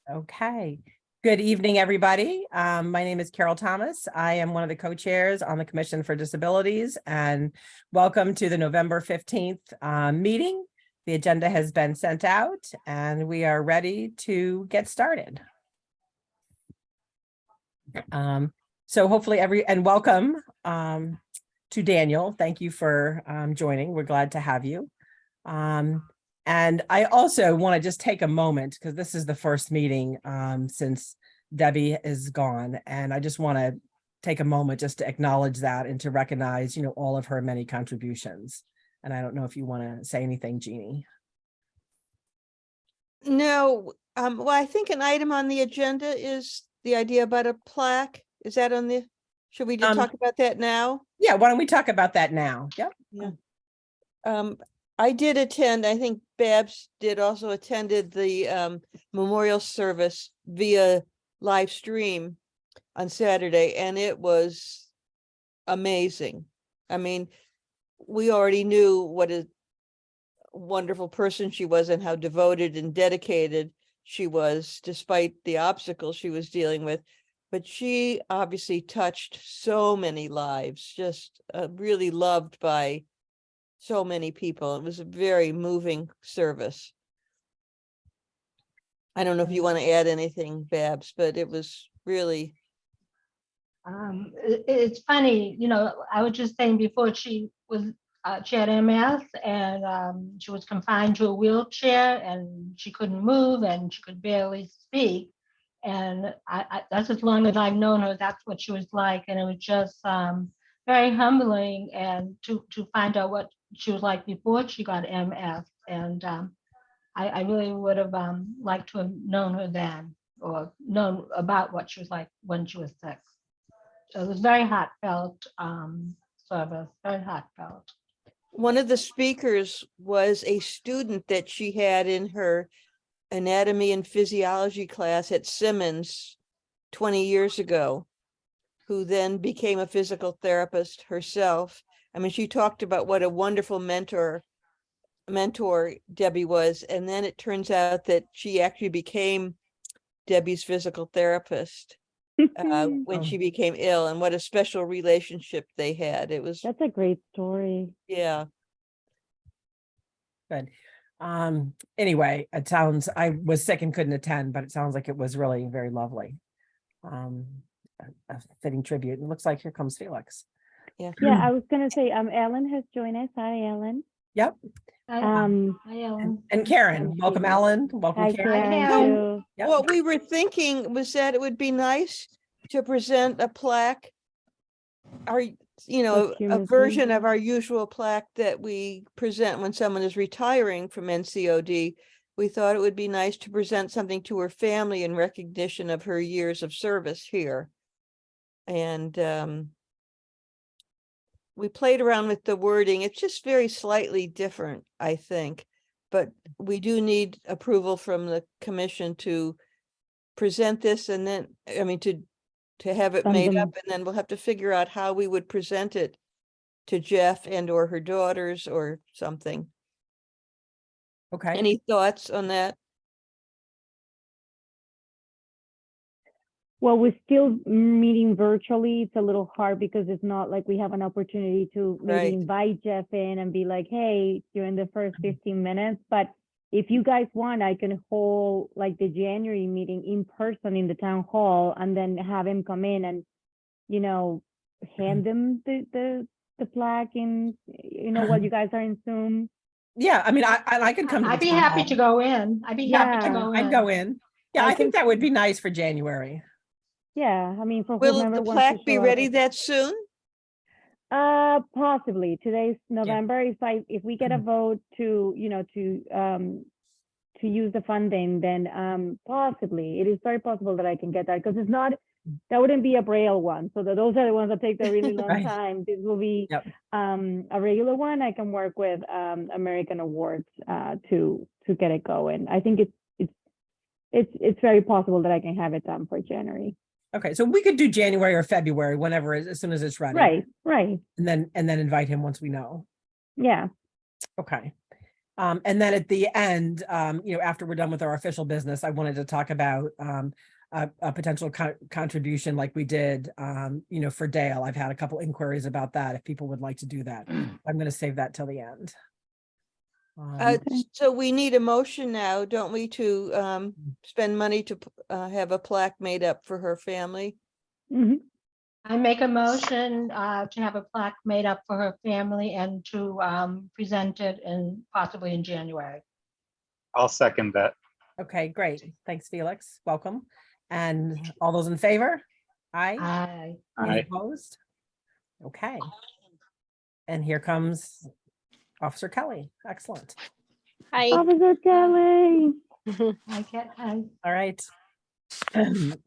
Okay. Good evening, everybody. My name is Carol Thomas. I am one of the co-chairs on the Commission for Disabilities, and welcome to the November 15th meeting. The agenda has been sent out and we are ready to get started. So hopefully welcome to Daniel. Thank you for joining. We're glad to have you. And I also want to just take a moment because this is the first meeting since Debbie is gone. And I just want to take a moment just to acknowledge that and to recognize, all of her many contributions. And I don't know if you want to say anything, Jeannie. No, well, I think an item on the agenda is the idea about a plaque. Is that on the, should we just talk about that now? Yeah, why don't we talk about that now? Yep. Yeah. I did attend, I think Babs did also attended the memorial service via live stream on Saturday, and it was amazing. I mean, we already knew what a wonderful person she was and how devoted and dedicated she was, despite the obstacles she was dealing with. But she obviously touched so many lives, just really loved by so many people. It was a very moving service. I don't know if you want to add anything, Babs, but it was really. It's funny, I was just saying before she had MS and she was confined to a wheelchair and she couldn't move and she could barely speak. And that's as long as I've known her, that's what she was like. And it was just very humbling and to find out what she was like before she got MS. And I really would have liked to have known her then or known about what she was like when she was sick. So it was very heartfelt service, very heartfelt. One of the speakers was a student that she had in her anatomy and physiology class at Simmons 20 years ago, who then became a physical therapist herself. I mean, she talked about what a wonderful mentor Debbie was. And then it turns out that she actually became Debbie's physical therapist when she became ill, and what a special relationship they had. That's a great story. Yeah. Good. Anyway, I was sick and couldn't attend, but it sounds like it was really very lovely. A fitting tribute. It looks like here comes Felix. Yeah. Yeah, I was gonna say Ellen has joined us. Hi, Ellen. Yep. Hi, Ellen. And Karen. And Welcome, Katie. Ellen. Welcome, Hi, Karen. Karen. too. Yep. What we were thinking was that it would be nice to present a plaque, a Posthumously. version of our usual plaque that we present when someone is retiring from NCOD. We thought it would be nice to present something to her family in recognition of her years of service here. And we played around with the wording. It's just very slightly different, I think, but we do need approval from the commission to present this, and then, I mean, to have it Send made them- up, and then we'll have to figure out how we would present it to Jeff and or her daughters or something. Okay. Any thoughts on that? Well, we're still meeting virtually. It's a little hard because it's not like we have an opportunity to maybe Right. invite Jeff in and be like, hey, during the first 15 minutes. But if you guys want, I can hold like the January meeting in person in the town hall and then have him come in and, hand them the plaque and, while you guys are in Zoom. Yeah, I mean, I could come to I'd the be town happy hall. to go in. I'd be happy to Yeah. go in. I'd go in. Yeah, I I think can- that would be nice for January. Yeah, I mean, for Will whomever the wants to plaque be show up. ready that soon? Possibly. Today's November. If we get a vote to use the funding, then possibly it is very possible that I can get that, because that wouldn't be a Braille one. So those are the ones that take a really long Right. time. This will be Yep. a regular one. I can work with American Awards to get it going. I think it's very possible that I can have it done for January. Okay, so we could do January or February, whenever, as soon as it's ready. Right. And then invite him once we know. Yeah. Okay. And then at the end, after we're done with our official business, I wanted to talk about a potential contribution like we did, for Dale. I've had a couple inquiries about that, if people would like to do that. I'm going to save that till the end. So we need a motion now, don't we, to spend money to have a plaque made up for her family? Mhm. I make a motion to have a plaque made up for her family and to present it possibly in January. I'll second that. Okay, great. Thanks, Felix. Welcome. And all those in favor? Aye. Any Aye. opposed? Okay. And here comes Officer Kelly. Excellent. Officer Kelly. I All right.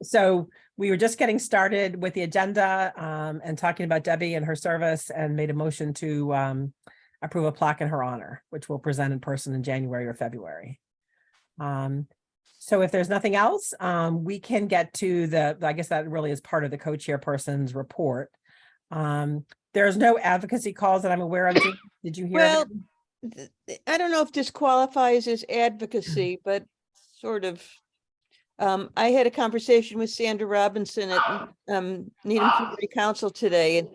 So we were just getting started with the agenda and talking about Debbie and her service, and made a motion to approve a plaque in her honor, which we'll present in person in January or February. So if there's nothing else, we can get to I guess that really is part of the co-chairperson's report. There's no advocacy calls that I'm aware of. Did you hear? Well, anything? I don't know if this qualifies as advocacy, but sort of. I had a conversation with Sandra Robinson at Needham Community Council today, and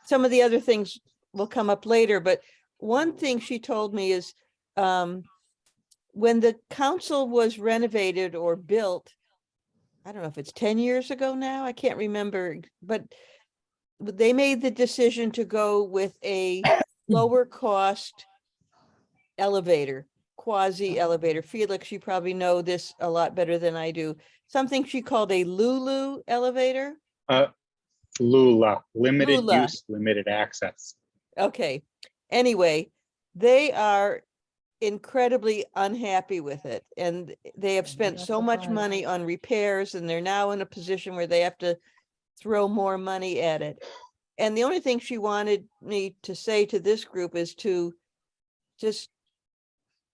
some of the other things will come up later, but one thing she told me is when the council was renovated or built, I don't know if it's 10 years ago now, I can't remember, but they made the decision to go with a lower cost elevator, quasi elevator. Felix, you probably know this a lot better than I do. Something she called a Lulu elevator. Lula, limited Lula. use, limited access. Okay. Anyway, they are incredibly unhappy with it, and they have spent so much money on repairs, and they're now in a position where they have to throw more money at it. And the only thing she wanted me to say to this group is to just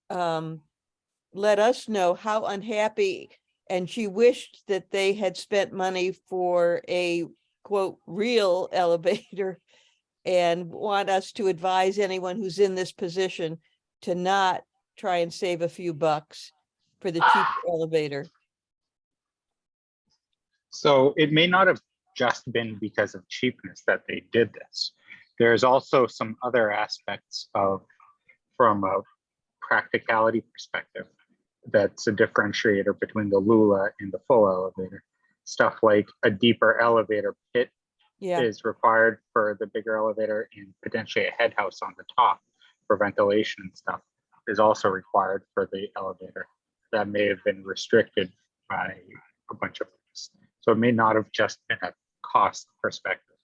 let us know how unhappy, and she wished that they had spent money for a quote real elevator, and want us to advise anyone who's in this position to not try and save a few bucks for the cheap elevator. So it may not have just been because of cheapness that they did this. There's also some other aspects from a practicality perspective, that's a differentiator between the Lula and the full elevator. Stuff like a deeper elevator pit is required for the bigger elevator, and potentially a head house on the top for ventilation and stuff is also required for the elevator. That may have been restricted by a bunch of things. So it may not have just been a cost perspective.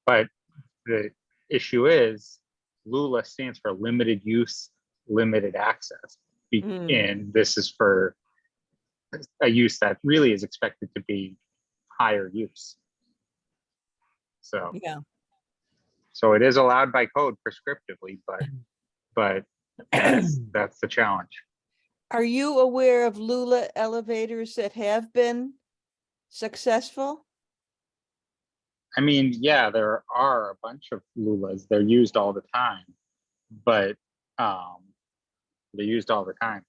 But the issue is Lula stands for limited use, limited access. And this is for a use that really is expected to be higher use. So so it is allowed by code prescriptively, but that's the challenge. Are you aware of Lula elevators that have been successful? I mean, yeah, there are a bunch of Lulas. They're used all the time, but they're used all the time.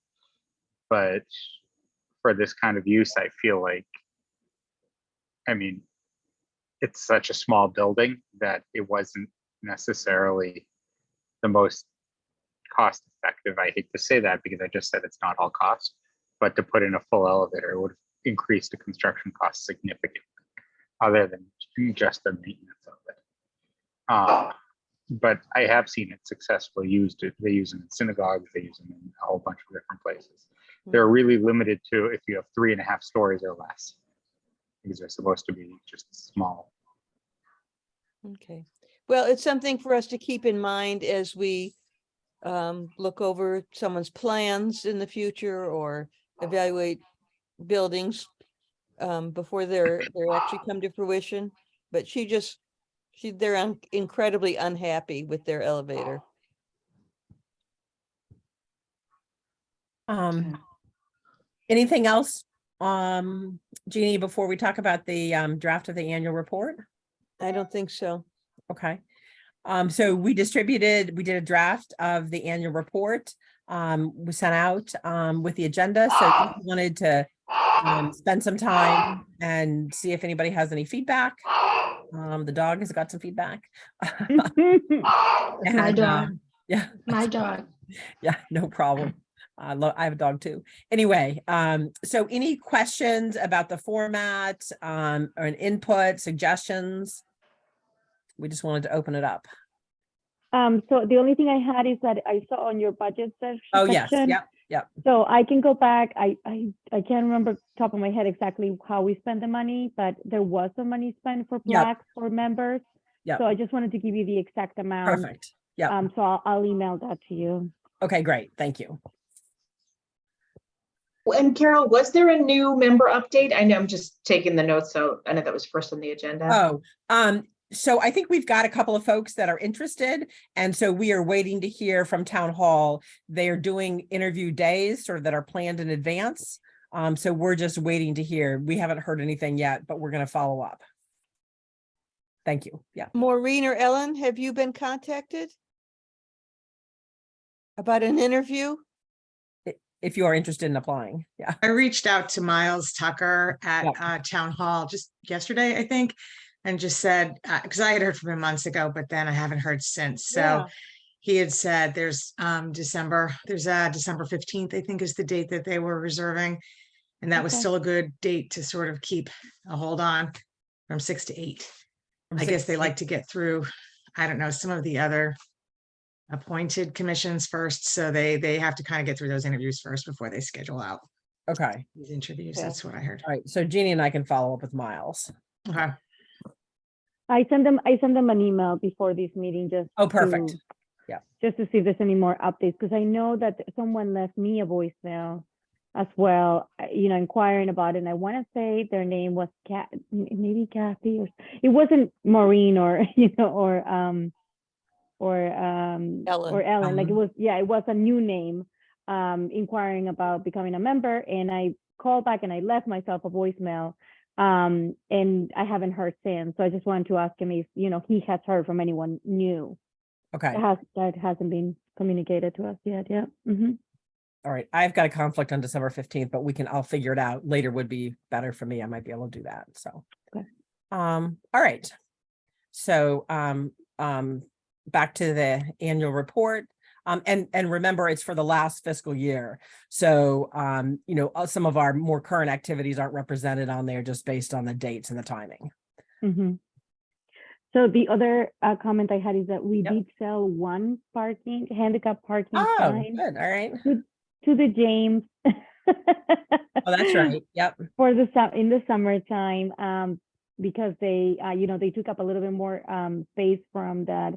But for this kind of use, I feel like, I mean, it's such a small building that it wasn't necessarily the most cost effective. I hate to say that because I just said it's not all cost, but to put in a full elevator would increase the construction cost significantly, other than just the maintenance of it. But I have seen it successfully used. They use them in synagogues, they use them in a whole bunch of different places. They're really limited to if you have 3.5 stories or less, because they're supposed to be just small. Okay, well, it's something for us to keep in mind as we look over someone's plans in the future or evaluate buildings before they're actually come to fruition. But they're incredibly unhappy with their elevator. Anything else, Jeannie, before we talk about the draft of the annual report? I don't think so. Okay. So we did a draft of the annual report. we sent out with the agenda. So if you wanted to spend some time and see if anybody has any feedback. The dog has got some feedback. My And, dog, yeah, my dog. yeah, no problem. I have a dog too. Anyway, so any questions about the format, or an input, suggestions? We just wanted to open it up. So the only thing I had is that I saw on your budget section. Oh, yes, yep. So I can go back. I can't remember top of my head exactly how we spent the money, but there was some money spent for Yep. plaques for members. Yep. So I just wanted to give you the exact amount. Perfect. Yeah. So I'll email that to you. Okay, great. Thank you. And Carol, was there a new member update? I know I'm just taking the notes, so I know that was first on the agenda. Oh, so I think we've got a couple of folks that are interested. And so we are waiting to hear from Town Hall. They are doing interview days sort of that are planned in advance. So we're just waiting to hear. We haven't heard anything yet, but we're going to follow up. Thank you. Yeah. Maureen or Ellen, have you been contacted about an interview? If you are interested in applying. Yeah. I reached out to Miles Tucker at Yep. Town Hall just yesterday, I think, and just said, because I had heard from him months ago, but then I haven't heard since. So Yeah. he had said there's December 15th, I think is the date that they were reserving. And that was Okay. still a good date to sort of keep a hold on from 6 to 8. I guess they like to get through, I don't know, some of the other appointed commissions first. So they have to kind of get through those interviews first before they schedule out Okay. these interviews. Okay. That's what I heard. All right. So Jeannie and I can follow up with Miles. Okay. I sent them an email before this meeting just Oh, perfect. to, just to see if there's any more updates, because I know that someone left me a voicemail as well, inquiring about it. And I want to say their name was maybe Kathy, or it wasn't Maureen or Ellen. Like it was a new name, inquiring about becoming a member. And I called back and I left myself a voicemail. And I haven't heard since. So I just wanted to ask him if, he has heard from anyone new. Okay. That hasn't been communicated to us yet. Yeah. Mm-hmm. All right. I've got a conflict on December 15th, but I'll figure it out. Later would be better for me. I might be able to do that. So, Okay. All right. So, back to the annual report. And remember, it's for the last fiscal year. So, some of our more current activities aren't represented on there just based on the dates and the timing. Mm-hmm. So the other comment I had is that we Yep. did sell one handicap parking Oh, sign good. All right. to the James. Oh, that's right. Yep. For in the summertime, because they, they took up a little bit more space from that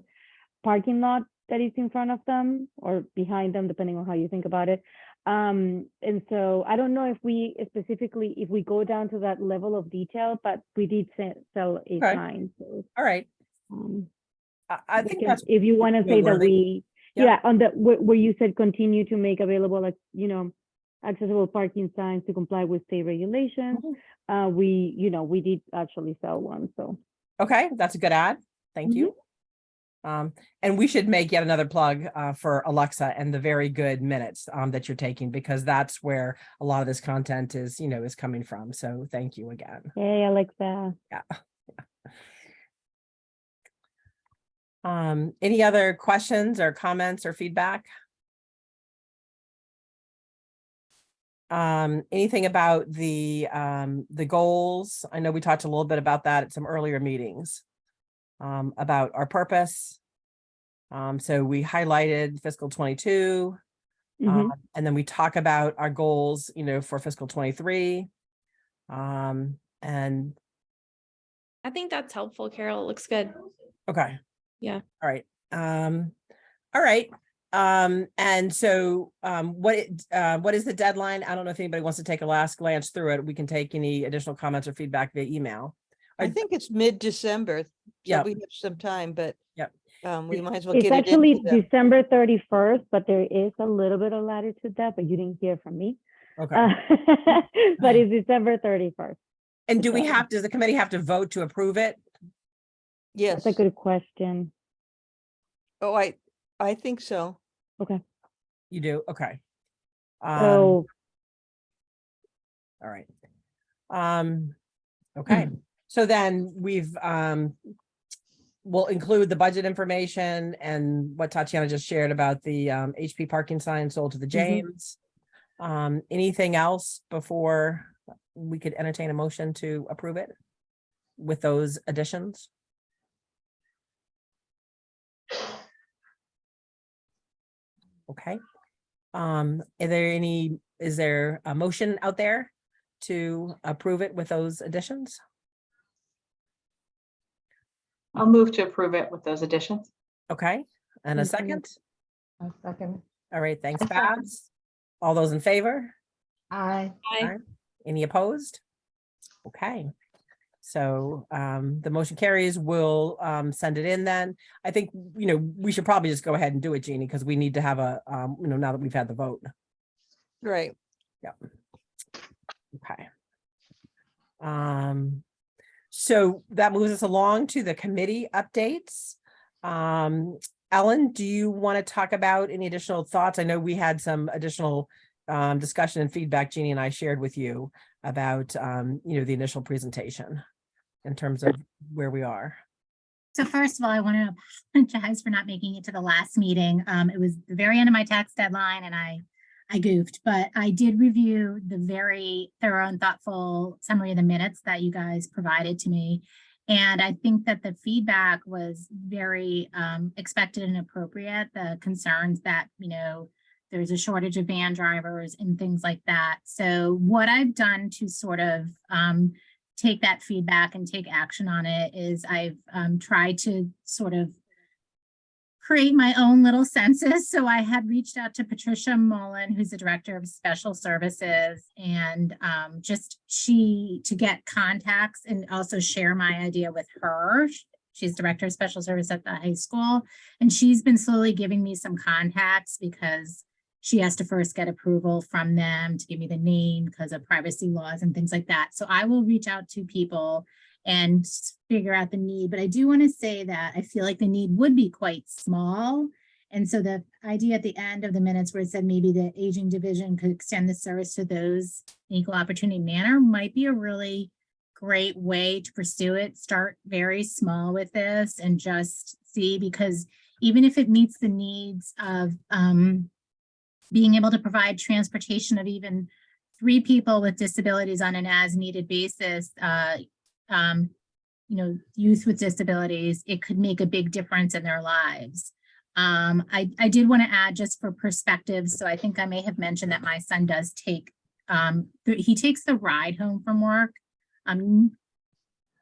parking lot that is in front of them or behind them, depending on how you think about it. And so I don't know if we go down to that level of detail, but we did sell a Okay. sign. So, All right. I we think can- that's if you want to say that noteworthy. Yeah. on the where you said continue to make available, like, accessible parking signs to comply with state regulations. Mhm. We did actually sell one. So Okay, that's a good ad. Thank you. And we should make yet another plug for Alexa and the very good minutes that you're taking, because that's where a lot of this content is, is coming from. So thank you again. hey, Alexa. Yeah. Any other questions or comments or feedback? Anything about the goals? I know we talked a little bit about that at some earlier meetings, about our purpose. So we highlighted fiscal 22, Mhm. and then we talk about our goals, for fiscal 23. And I think that's helpful, Carol. It looks good. okay. Yeah. All right. All right. And so what is the deadline? I don't know if anybody wants to take a last glance through it. We can take any additional comments or feedback via email. I think it's mid-December, so Yep. we have some time, but Yep. We might as well It's get it actually into them. December 31st, but there is a little bit of latitude there, but you didn't hear from me. Okay. But it's December 31st. And does the committee have to vote to approve it? Yes. That's a good question. Oh, I think so. Okay. You do? Okay. All So right. Okay. So then we'll include the budget information and what Tatiana just shared about the HP parking sign sold to the James. Anything else before we could entertain a motion to approve it with those additions? Okay. Is there a motion out there to approve it with those additions? I'll move to approve it with those additions. Okay, and a Mhm. second? A second. All right, thanks, A second. Babs. All those in favor? Aye. Aye. Any opposed? Okay. So the motion carries. We'll send it in then. I think, we should probably just go ahead and do it, Jeannie, because we need to have a, now that we've had the vote. Right. Okay. So that moves us along to the committee updates. Ellen, do you want to talk about any additional thoughts? I know we had some additional discussion and feedback Jeannie and I shared with you about, the initial presentation in terms of where we are. So first of all, I want to apologize for not making it to the last meeting. It was the very end of my tax deadline and I goofed, but I did review the very thorough and thoughtful summary of the minutes that you guys provided to me. And I think that the feedback was very expected and appropriate. The concerns that, there's a shortage of van drivers and things like that. So what I've done to sort of take that feedback and take action on it is I've tried to sort of create my own little census. So I had reached out to Patricia Mullen, who's the director of special services, and to get contacts and also share my idea with her. She's director of special service at the high school. And she's been slowly giving me some contacts because she has to first get approval from them to give me the name because of privacy laws and things like that. So I will reach out to people and figure out the need. But I do want to say that I feel like the need would be quite small. And so the idea at the end of the minutes where it said maybe the aging division could extend the service to those in equal opportunity manner might be a really great way to pursue it. Start very small with this and just see, because even if it meets the needs of being able to provide transportation of even 3 people with disabilities on an as needed basis, youth with disabilities, it could make a big difference in their lives. I did want to add just for perspective. So I think I may have mentioned that my son does take, he takes the ride home from work.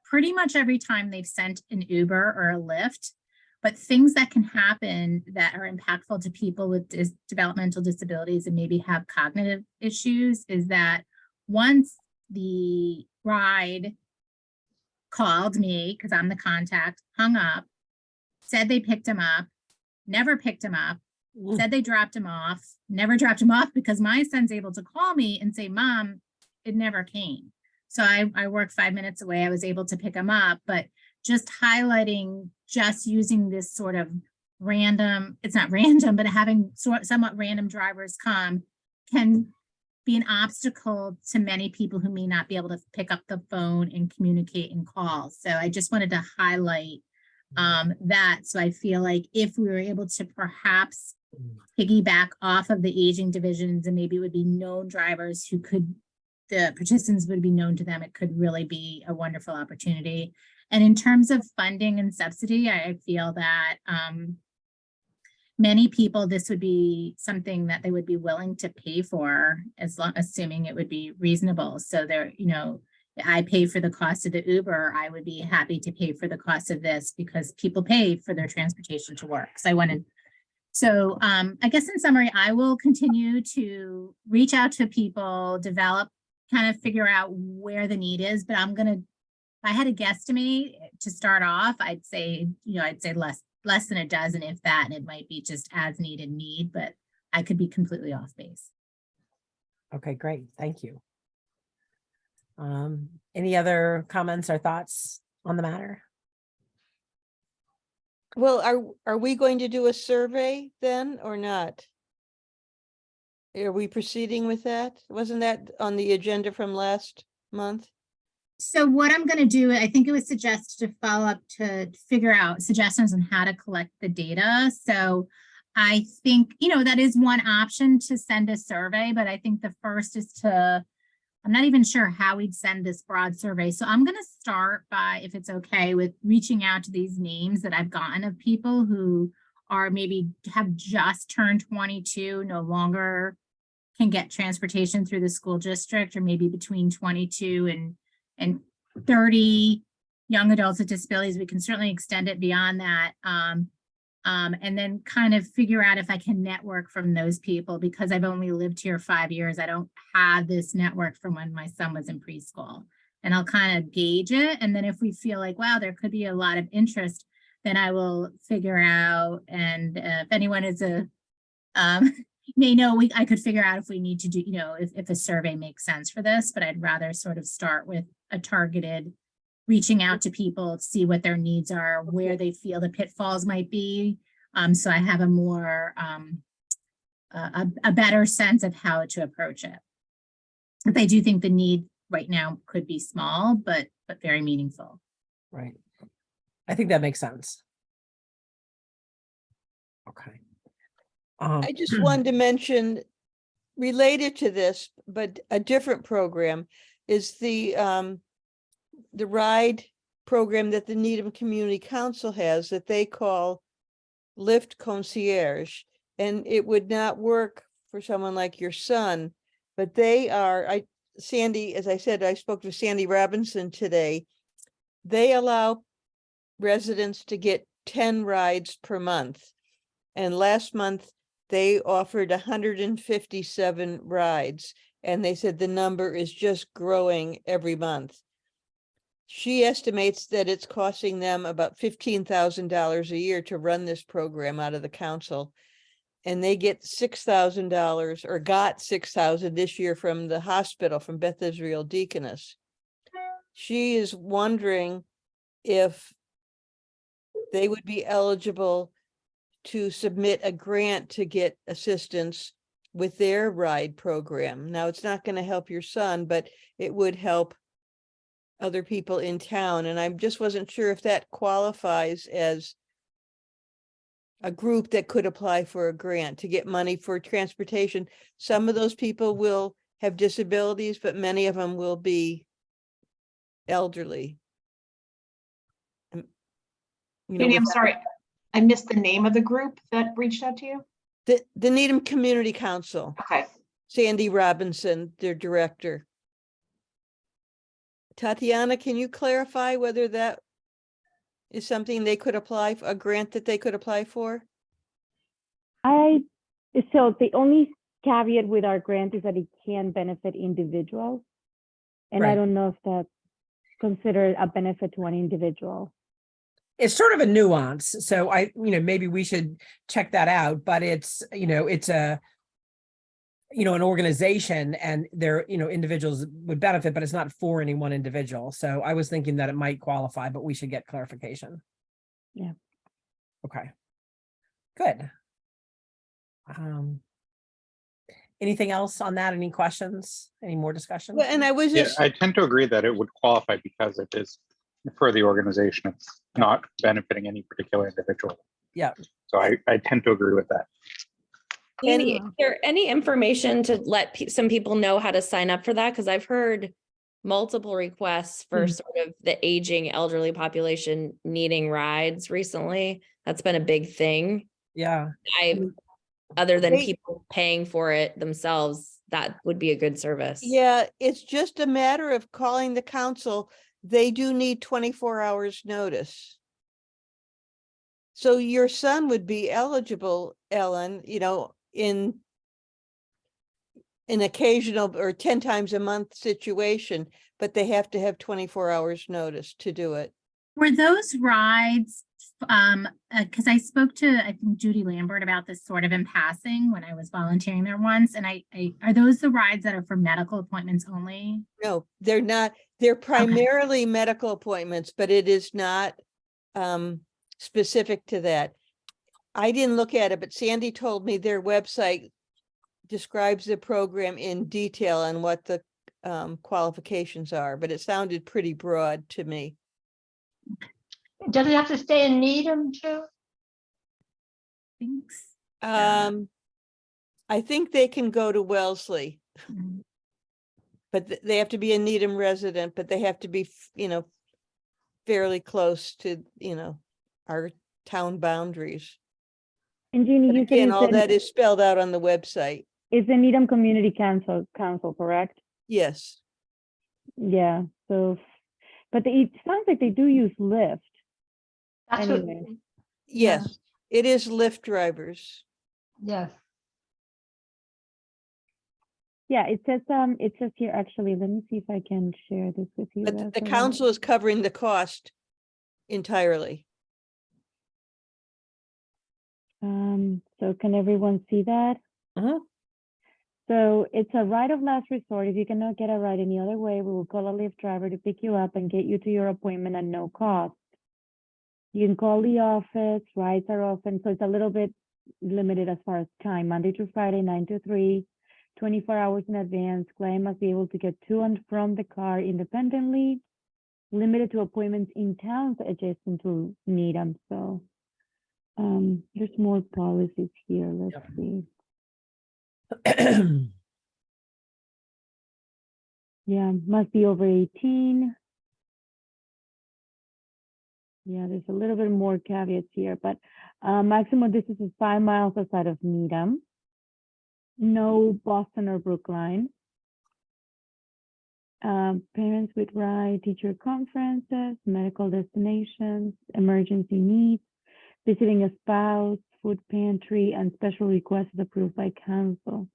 Pretty much every time they've sent an Uber or a Lyft, but things that can happen that are impactful to people with developmental disabilities and maybe have cognitive issues is that once the ride called me, because I'm the contact, hung up, said they picked him up, never picked him up, said they dropped him off, never dropped him off because my son's able to call me and say, Mom, it never came. So I work 5 minutes away. I was able to pick him up, but just highlighting, just using this sort of random, it's not random, but having somewhat random drivers come can be an obstacle to many people who may not be able to pick up the phone and communicate and call. So I just wanted to highlight that. So I feel like if we were able to perhaps piggyback off of the aging divisions and maybe it would be known drivers who could, the participants would be known to them, it could really be a wonderful opportunity. And in terms of funding and subsidy, I feel that many people, this would be something that they would be willing to pay for, assuming it would be reasonable. So there, I pay for the cost of the Uber. I would be happy to pay for the cost of this because people pay for their transportation to work. So I guess in summary, I will continue to reach out to people, develop, kind of figure out where the need is, but if I had a guesstimate to start off, I'd say less than a dozen, if that, and it might be just as needed need, but I could be completely off base. Okay, great. Thank you. Any other comments or thoughts on the matter? Well, are we going to do a survey then or not? Are we proceeding with that? Wasn't that on the agenda from last month? So what I'm gonna do, I think it was suggested to follow up to figure out suggestions on how to collect the data. So I think, that is one option to send a survey, but I think the first is I'm not even sure how we'd send this broad survey. So I'm gonna start by, if it's okay, with reaching out to these names that I've gotten of people who are maybe have just turned 22, no longer can get transportation through the school district, or maybe between 22 and 30 young adults with disabilities. We can certainly extend it beyond that. And then kind of figure out if I can network from those people, because I've only lived here 5 years. I don't have this network from when my son was in preschool, and I'll kind of gauge it. And then if we feel like, wow, there could be a lot of interest, then I will figure out. And if anyone is may know, I could figure out if we need to do, if a survey makes sense for this, but I'd rather sort of start with a targeted reaching out to people, see what their needs are, where they feel the pitfalls might be. So I have a more, a better sense of how to approach it. But I do think the need right now could be small, but very meaningful. Right. I think that makes sense. Okay. I just wanted to mention, related to this, but a different program, is the ride program that the Needham Community Council has that they call Lyft Concierge. And it would not work for someone like your son, but they are, Sandy, as I said, I spoke to Sandy Robinson today. They allow residents to get 10 rides per month. And last month, they offered 157 rides, and they said the number is just growing every month. She estimates that it's costing them about $15,000 a year to run this program out of the council. And they get $6,000, or got $6,000 this year from the hospital, from Beth Israel Deaconess. She is wondering if they would be eligible to submit a grant to get assistance with their ride program. Now, it's not going to help your son, but it would help other people in town. And I just wasn't sure if that qualifies as a group that could apply for a grant to get money for transportation. Some of those people will have disabilities, but many of them will be elderly. Judy, I'm sorry, I missed the name of the group that reached out to you. The Needham Community Council, Okay. Sandy Robinson, their director. Tatiana, can you clarify whether that is something they could apply for, a grant that they could apply for? So the only caveat with our grant is that it can benefit individuals. And I Right. don't know if that's considered a benefit to an individual. It's sort of a nuance. So maybe we should check that out, but it's a, an organization, and individuals would benefit, but it's not for any one individual. So I was thinking that it might qualify, but we should get clarification. Yeah. Okay. Good. Anything else on that? Any questions? Any more discussion? Well, and I was Yeah, just, I tend to agree that it would qualify because it is for the organization. It's not benefiting any particular individual. Yeah. So I tend to agree with that. Amy, is there any information to let some people know how to sign up for that? Because I've heard multiple requests for sort of the aging elderly population needing rides recently. That's been a big thing. Yeah. Other than They- people paying for it themselves, that would be a good service. yeah, it's just a matter of calling the council. They do need 24 hours notice. So your son would be eligible, Ellen, in an occasional or 10 times a month situation, but they have to have 24 hours notice to do it. Were those rides, because I spoke to, I think, Judy Lambert about this sort of in passing when I was volunteering there once, and are those the rides that are for medical appointments only? No, they're not. They're primarily medical appointments, but it is not specific to that. I didn't look at it, but Sandy told me their website describes the program in detail and what the qualifications are, but it sounded pretty broad to me. Does it have to stay in Needham too? Thanks. I think they can go to Wellesley, Mhm. but they have to be a Needham resident, but they have to be, fairly close to, our town boundaries. And Jeannie, But you said again, you all said that is spelled out on the website. it's the Needham Community Council, correct? Yes. Yeah, so, but it sounds like they do use Lyft. That's what, Anyway. Yes, it is Lyft drivers. yes. Yeah, it says here, actually, let me see if I can share this with you. But guys the so that- council is covering the cost entirely. So can everyone see that? Mhm. So it's a right of last resort. If you cannot get a ride any other way, we will call a Lyft driver to pick you up and get you to your appointment at no cost. You can call the office, rides are often, so it's a little bit limited as far as time, Monday through Friday, 9 to 3, 24 hours in advance. Client must be able to get to and from the car independently, limited to appointments in towns adjacent to Needham. So there's more policies here. Let's Yep. see. Yeah, must be over 18. Yeah, there's a little bit more caveats here, but maximum distance is 5 miles outside of Needham. No Boston or Brookline. Parents with ride, teacher conferences, medical destinations, emergency needs, visiting a spouse, food pantry, and special requests approved by council.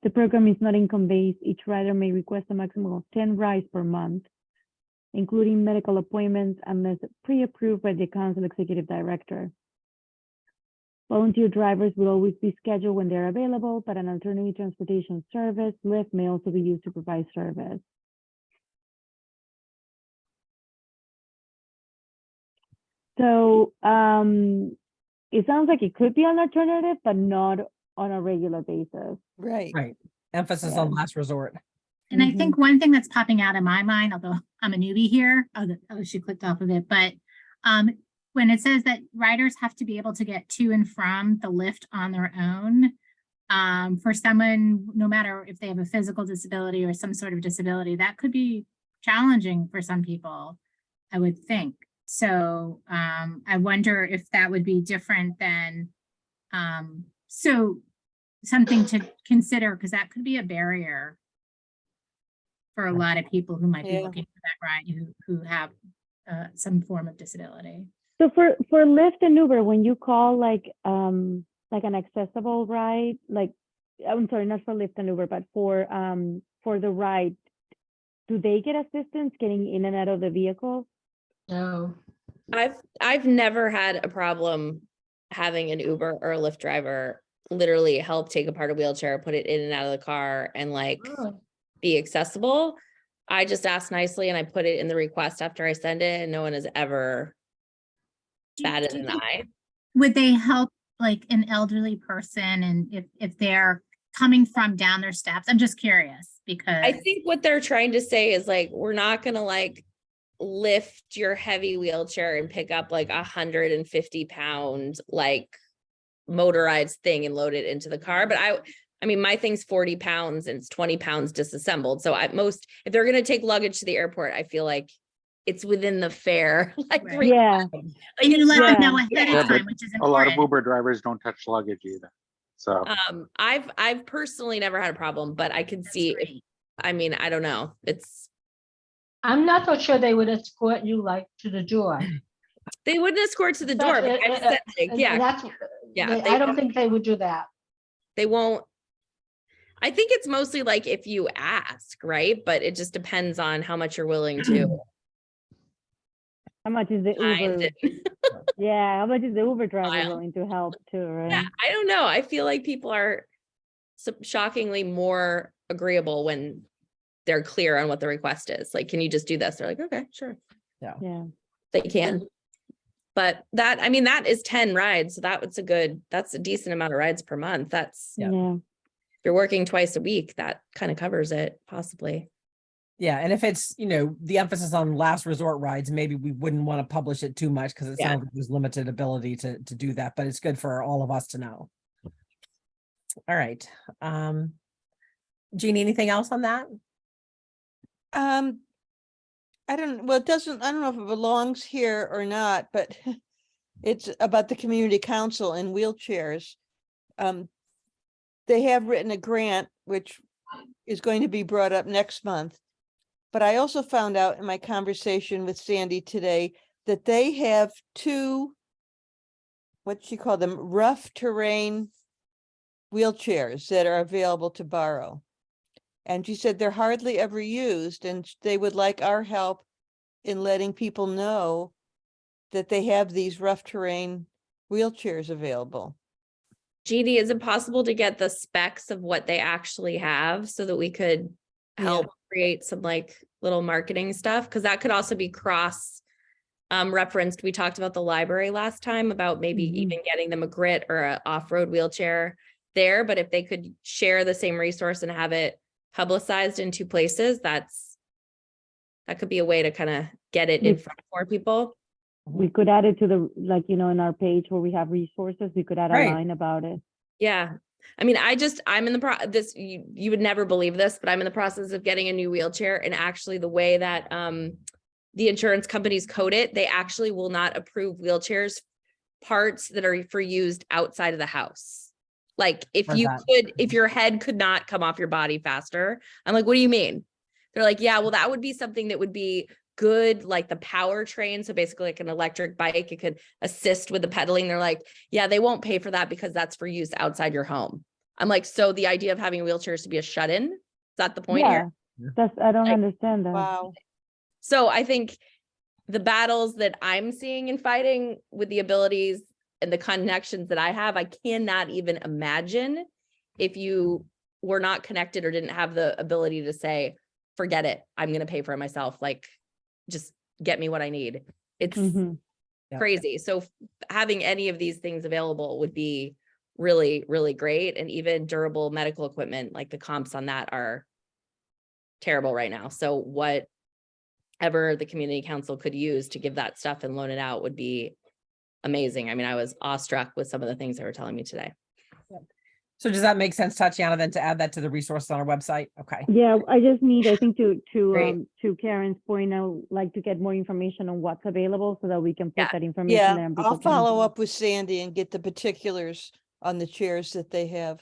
The program is not income-based. Each rider may request a maximum of 10 rides per month, including medical appointments unless pre-approved by the council executive director. Volunteer drivers will always be scheduled when they're available, but an alternative transportation service, Lyft, may also be used to provide service. So it sounds like it could be an alternative, but not on a regular basis. Right. Right. Emphasis on last resort. And I think one thing that's popping out in my mind, although I'm a newbie here, she clicked off of it, but when it says that riders have to be able to get to and from the lift on their own, for someone, no matter if they have a physical disability or some sort of disability, that could be challenging for some people, I would think. So I wonder if that would be different than, so something to consider, because that could be a barrier for a lot of people who might be Yeah. looking for that ride, who have some form of disability. So for Lyft and Uber, when you call like an accessible ride, like, I'm sorry, not for Lyft and Uber, but for the ride, do they get assistance getting in and out of the vehicle? No. I've never had a problem having an Uber or a Lyft driver literally help take apart a wheelchair, put it in and out of the car, and like Oh, be accessible. I just ask nicely and I put it in the request after I send it, and no one has ever batted Do you an think- eye. Would they help like an elderly person, and if they're coming from down their steps? I'm just curious because I think what they're trying to say is like, we're not gonna like lift your heavy wheelchair and pick up like 150-pound like motorized thing and load it into the car. But I mean, my thing's 40 pounds and it's 20 pounds disassembled. So at most, if they're gonna take luggage to the airport, I feel like it's within the fare. Like, Right. Yeah. like and you it's let not- them know ahead Yeah, of but time, which is A lot of important. Uber drivers don't touch luggage either. So I've personally never had a problem, but I can That's see if, great. I mean, I don't know. I'm not so sure they would escort you like to the door. They wouldn't escort to the door, but I've said, like, yeah, That's, yeah, I don't think they would do that. they won't. I think it's mostly like if you ask, right? But it just depends on how much you're willing to. How much is the find Uber? it. Yeah, how much is the Uber driver Mile. willing to help too, right? Yeah, I don't know. I feel like people are shockingly more agreeable when they're clear on what the request is. Like, can you just do this? They're like, okay, sure, Yeah. they can. But that, I mean, that is 10 rides. So that's a decent amount of rides per month. That's, Yeah. Yeah. you're working twice a week, that kind of covers it possibly. Yeah, and if it's, the emphasis on last resort rides, maybe we wouldn't want to publish it too much because it Yeah. sounds like there's limited ability to do that, but it's good for all of us to know. All right. Jeannie, anything else on that? I don't know if it belongs here or not, but it's about the community council and wheelchairs. They have written a grant, which is going to be brought up next month. But I also found out in my conversation with Sandy today that they have two, what she called them, rough terrain wheelchairs that are available to borrow. And she said they're hardly ever used, and they would like our help in letting people know that they have these rough terrain wheelchairs available. Jeannie, is it possible to get the specs of what they actually have so that we could help create some like little marketing stuff? Because that could also be cross referenced. We talked about the library last time about maybe even getting them a grit or a off-road wheelchair there. But if they could share the same resource and have it publicized in two places, that could be a way to kind of get it in front of more people. We could add it to the, like, in our page where we have resources, we could add a Right. line about it. Yeah. I mean, I'm in the you would never believe this, but I'm in the process of getting a new wheelchair, and actually the way that the insurance companies code it, they actually will not approve wheelchairs parts that are for used outside of the house. Like if Heard you that. if your head could not come off your body faster, I'm like, what do you mean? They're like, yeah, well, that would be something that would be good, like the powertrain. So basically like an electric bike, it could assist with the pedaling. They're like, yeah, they won't pay for that because that's for use outside your home. I'm like, so the idea of having wheelchairs to be a shut-in, is that the point here? I don't Like, understand that. Wow. So I think the battles that I'm seeing and fighting with the abilities and the connections that I have, I cannot even imagine if you were not connected or didn't have the ability to say, forget it, I'm going to pay for it myself. Like, just get me what I need. It's Yeah. crazy. So having any of these things available would be really, really great. And even durable medical equipment, like the comps on that are terrible right now. So whatever the community council could use to give that stuff and loan it out would be amazing. I mean, I was awestruck with some of the things they were telling me today. So does that make sense, Tatiana, then to add that to the resources on our website? Okay. Yeah, I just need, I think Great. to Karen's point, I would like to get more information on what's available so that we can put Yeah. that information there. Yeah, and I'll people can- follow up with Sandy and get the particulars on the chairs that they have.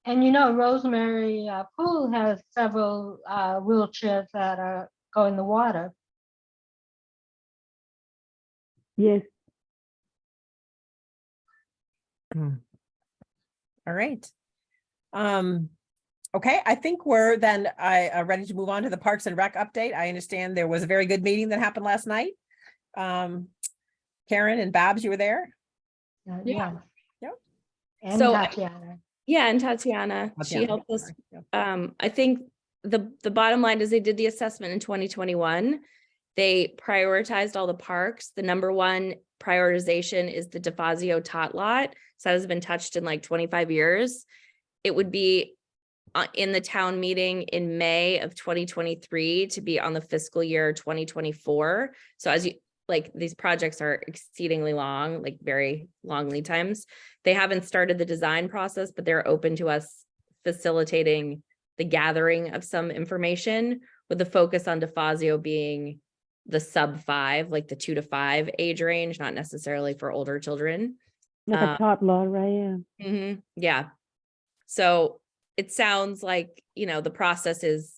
And Rosemary Pool has several wheelchairs that go in the water. Yes, All right. Okay, I think we're then ready to move on to the Parks and Rec update. I understand there was a very good meeting that happened last night. Karen and Babs, you were there? Yeah. Yep. And So- Tatiana. Yeah, and Tatiana, she Tatiana, helped us. sorry. Yep. I think the bottom line is they did the assessment in 2021. They prioritized all the parks. The number one prioritization is the DeFazio tot lot. So that has been touched in like 25 years. It would be in the town meeting in May of 2023 to be on the fiscal year 2024. So as you like, these projects are exceedingly long, like very long lead times. They haven't started the design process, but they're open to us facilitating the gathering of some information with the focus on DeFazio being the sub 5, like the 2 to 5 age range, not necessarily for older children. like a tot lot, right? Yeah. Yeah. So it sounds like, the process is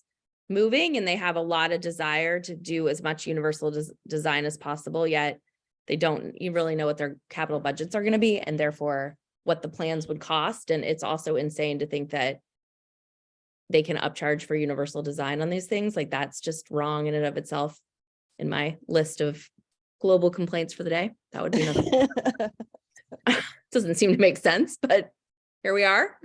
moving and they have a lot of desire to do as much universal design as possible, yet they don't really know what their capital budgets are going to be and therefore what the plans would cost. And it's also insane to think that they can upcharge for universal design on these things. Like that's just wrong in and of itself in my list of global complaints for the day. That would be another. Doesn't seem to make sense, but here we are.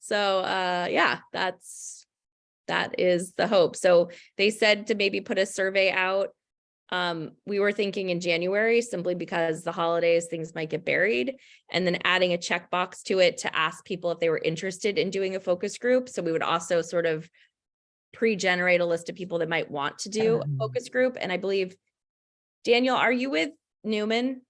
So yeah, that is the hope. So they said to maybe put a survey out We were thinking in January, simply because the holidays, things might get buried, and then adding a checkbox to it to ask people if they were interested in doing a focus group. So we would also sort of pre-generate a list of people that might want to do a focus group. And I believe, Daniel, are you with Newman?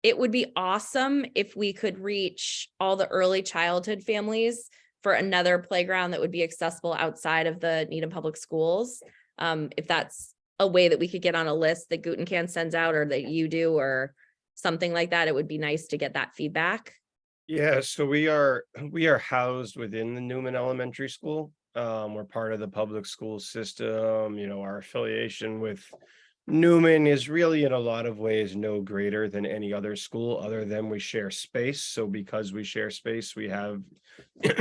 It would be awesome if we could reach all the early childhood families for another playground that would be accessible outside of the Needham Public Schools. If that's a way that we could get on a list that Gutencan sends out, or that you do, or something like that, it would be nice to get that feedback. Yeah, so we are housed within the Newman Elementary School. We're part of the public school system. You know, our affiliation with Newman is really in a lot of ways no greater than any other school, other than we share space. So because we share space, we have,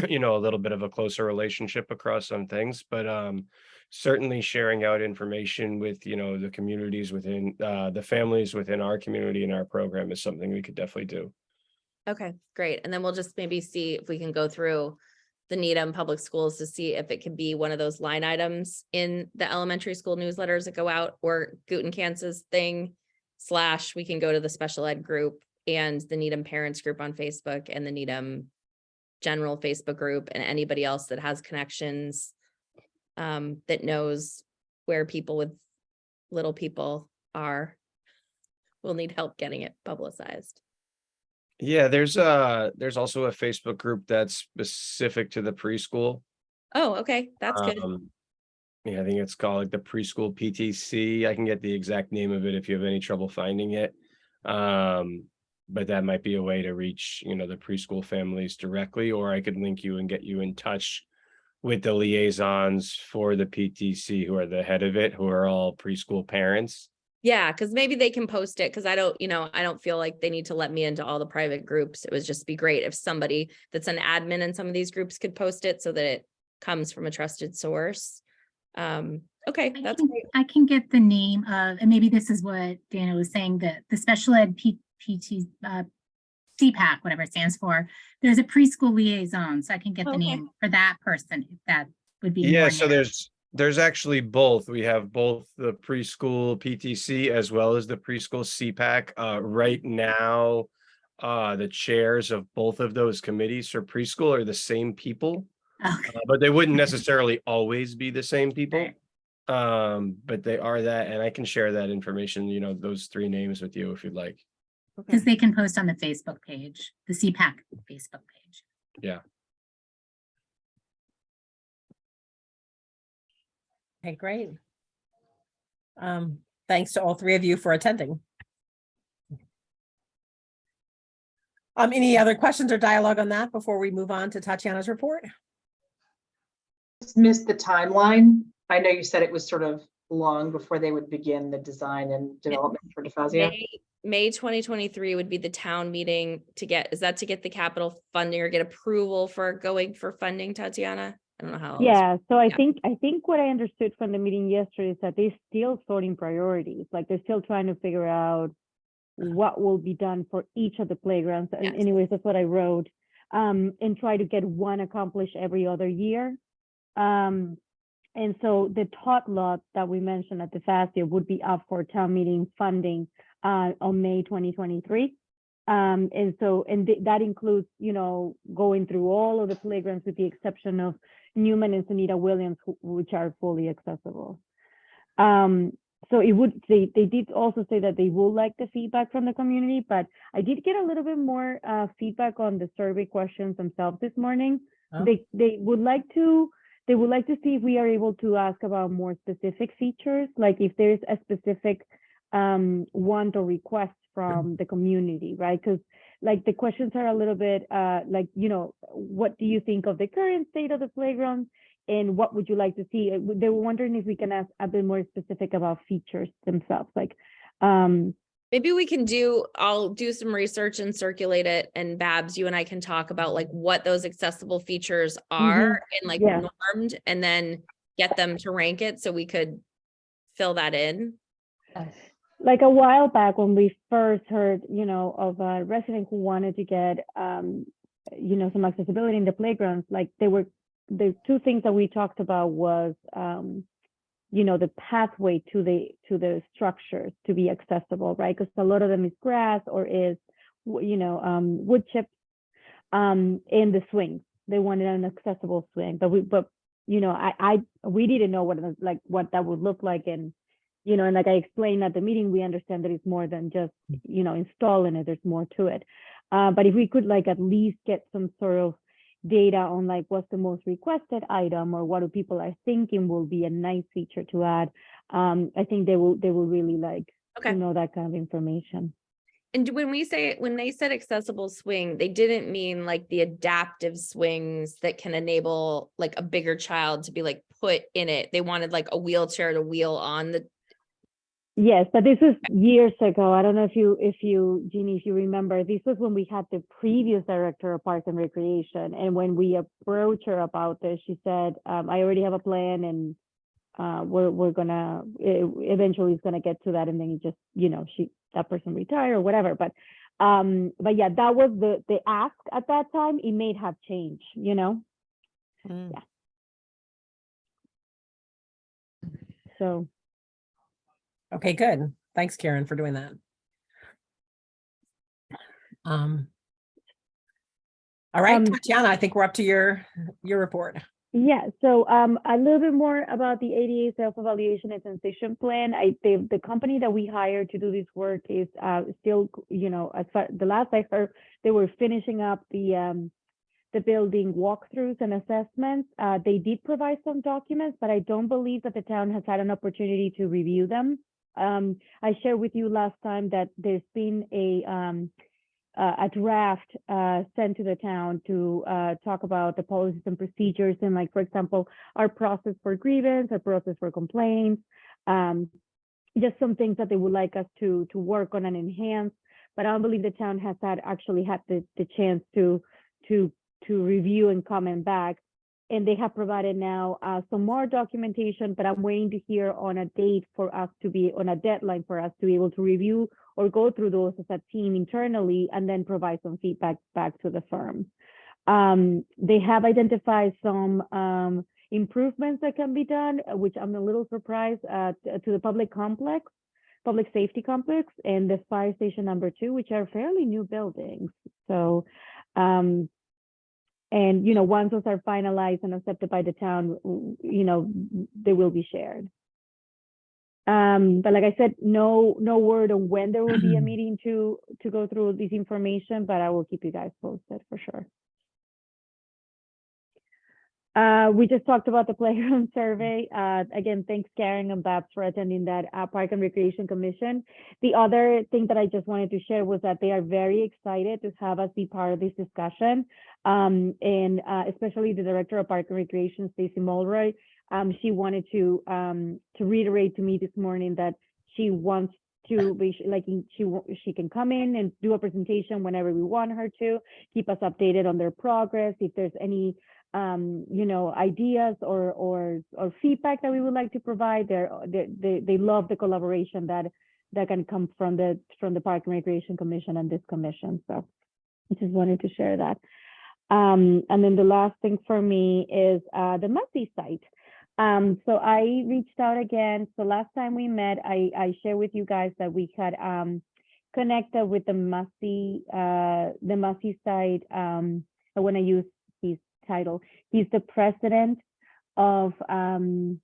you know, a little bit of a closer relationship across some things. But certainly sharing out information with, you know, the communities within the families within our community and our program is something we could definitely do. Okay, great. And then we'll just maybe see if we can go through the Needham Public Schools to see if it could be one of those line items in the elementary school newsletters that go out, or Gutencan's thing, / we can go to the special ed group and the Needham parents group on Facebook and the Needham general Facebook group, and anybody else that has connections that knows where people with little people are will need help getting it publicized. Yeah, there's also a Facebook group that's specific to the preschool. Oh, okay, that's good. Yeah, I think it's called like the preschool PTC. I can get the exact name of it if you have any trouble finding it. But that might be a way to reach, you know, the preschool families directly, or I could link you and get you in touch with the liaisons for the PTC who are the head of it, who are all preschool parents. Yeah, because maybe they can post it, because I don't feel like they need to let me into all the private groups. It would just be great if somebody that's an admin in some of these groups could post it so that it comes from a trusted source. Okay, that's great. I can get the name of, and maybe this is what Dana was saying, that the special ed PT, CPAC, whatever it stands for, there's a preschool liaison, so I can get the Okay. name for that person, if that would be. Yeah, more so narrow. there's actually both. We have both the preschool PTC as well as the preschool CPAC. Right now, the chairs of both of those committees for preschool are the same people, Okay. but they wouldn't necessarily always be the same people. Right. But they are that, and I can share that information, you know, those 3 names with you if you'd like. Because they can post on the Facebook page, the CPAC Facebook page. Yeah. Okay, great. Thanks to all 3 of you for attending. Any other questions or dialogue on that before we move on to Tatiana's report? Just missed the timeline. I know you said it was sort of long before they would begin the design and development for DeFazia. May 2023 would be the town meeting to get the capital funding or get approval for going for funding, Tatiana? I don't know how. Yeah, so I yeah. think what I understood from the meeting yesterday is that they're still sorting priorities. Like they're still trying to figure out what will be done for each of the playgrounds. Yes. And anyways, that's what I wrote. And try to get one accomplished every other year. And so the tot lot that we mentioned at the FASTIA would be up for town meeting funding on May 2023. And that includes, you know, going through all of the playgrounds with the exception of Newman and Sunita Williams, which are fully accessible. So they did also say that they will like the feedback from the community, but I did get a little bit more feedback on the survey questions themselves this morning. Oh. They would like to see if we are able to ask about more specific features, like if there's a specific want or request from the community, right? Because like the questions are a little bit like, you know, what do you think of the current state of the playground and what would you like to see? They were wondering if we can ask a bit more specific about features themselves, like maybe I'll do some research and circulate it, and Babs, you and I can talk about like what those accessible features are and like normed, and then get them to rank it so we could fill that in. Like a while back when we first heard, you know, of a resident who wanted to get, you know, some accessibility in the playgrounds, like the 2 things that we talked about was the pathway to the structures to be accessible, right? Because a lot of them is grass or is, wood chips, and the swings. They wanted an accessible swing, but we didn't know what that would look like. And, and like I explained at the meeting, we understand that it's more than just, installing it, there's more to it. But if we could at least get some sort of data on what's the most requested item or what do people are thinking will be a nice feature to add. I think they will really Okay. to know that kind of information. And when they said accessible swing, they didn't mean the adaptive swings that can enable a bigger child to be put in it. They wanted a wheelchair to wheel on the. Yes, but this was years ago. I don't know if you, Jeannie, if you remember, this was when we had the previous director of Parks and Recreation. And when we approached her about this, she said, I already have a plan and we're gonna, eventually it's gonna get to that. And then you just, that person retire or whatever. But yeah, that was the ask at that time. It may have changed, Yeah. So. Okay, good. Thanks, Karen, for doing that. All right, Tatiana, I think we're up to your report. Yeah, so a little bit more about the ADA self-evaluation and transition plan. The company that we hired to do this work is still, as far the last I heard, they were finishing up the building walkthroughs and assessments. They did provide some documents, but I don't believe that the town has had an opportunity to review them. I shared with you last time that there's been a draft sent to the town to talk about the policies and procedures and for example, our process for grievance, our process for complaints, just some things that they would like us to work on and enhance. But I don't believe the town has actually had the chance to review and comment back. And they have provided now some more documentation, but I'm waiting to hear on a date for us to be on a deadline for us to be able to review or go through those as a team internally and then provide some feedback back to the firm. They have identified some improvements that can be done, which I'm a little surprised to the public safety complex and the fire station number 2, which are fairly new buildings. So, and, once those are finalized and accepted by the town, they will be shared. But like I said, no word on when there will be a meeting to go through this information, but I will keep you guys posted for sure. We just talked about the playground survey. Again, thanks Karen and Babs for attending that Park and Recreation Commission. The other thing that I just wanted to share was that they are very excited to have us be part of this discussion. And especially the Director of Park and Recreation, Stacey Mulroy. She wanted to reiterate to me this morning that she wants to be she can come in and do a presentation whenever we want her to, keep us updated on their progress. If there's any ideas or feedback that we would like to provide, they love the collaboration that can come from the Park and Recreation Commission and this commission. So I just wanted to share that. And then the last thing for me is the Mussey site. So I reached out again. So last time we met, I shared with you guys that we had connected with the Mussey site. I want to use his title. He's the president of the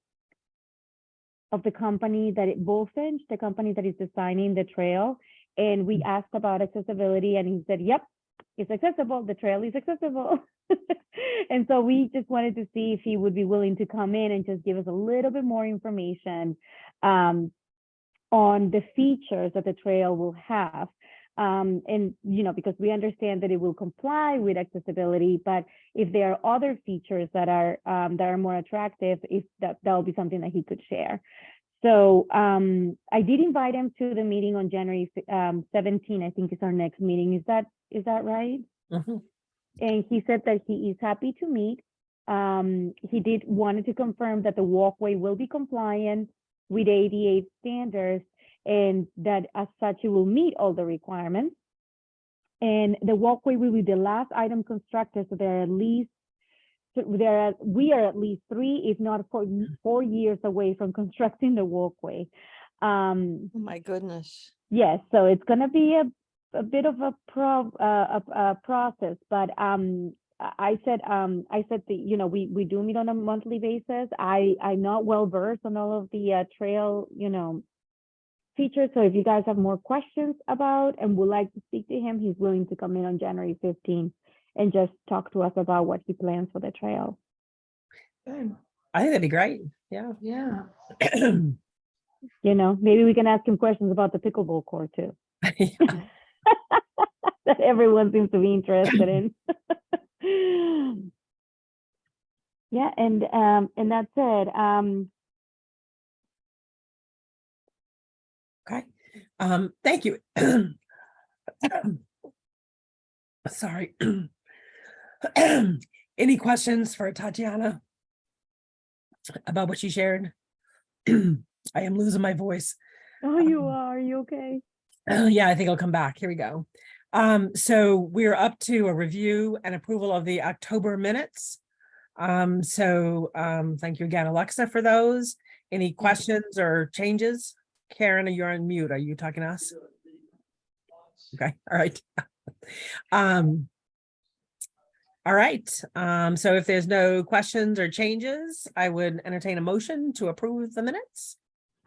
company Bullfinch, the company that is designing the trail. And we asked about accessibility, and he said, "Yep, it's accessible. The trail is accessible." And so we just wanted to see if he would be willing to come in and just give us a little bit more information on the features that the trail will have. And, because we understand that it will comply with accessibility, but if there are other features that are more attractive, if that will be something that he could share. So I did invite him to the meeting on January 17, I think is our next meeting. Is that right? Mm-hmm. And he said that he is happy to meet. He wanted to confirm that the walkway will be compliant with ADA standards and that as such it will meet all the requirements. And the walkway will be the last item constructed, so there are at least we are at least 3, if not 4 years away from constructing the walkway. Oh, my goodness. Yes, so it's gonna be a bit of a process, but I said that, you know, we do meet on a monthly basis. I'm not well versed on all of the trail, you know, features. So if you guys have more questions about and would like to speak to him, he's willing to come in on January 15th and just talk to us about what he plans for the trail. Good. I think that'd be great. Yeah. Yeah. You know, maybe we can ask him questions about the pickleball court too, that everyone seems to be interested in. Yeah, and that's it. Okay. Thank you. Sorry. Any questions for Tatiana about what she shared? I am losing my voice. Oh, you okay? Yeah, I think I'll come back. Here we go. So we're up to a review and approval of the October minutes. Thank you again, Alexa, for those. Any questions or changes? Karen, you're on mute. Are you talking to us? Okay, all right. All right, so if there's no questions or changes, I would entertain a motion to approve the minutes.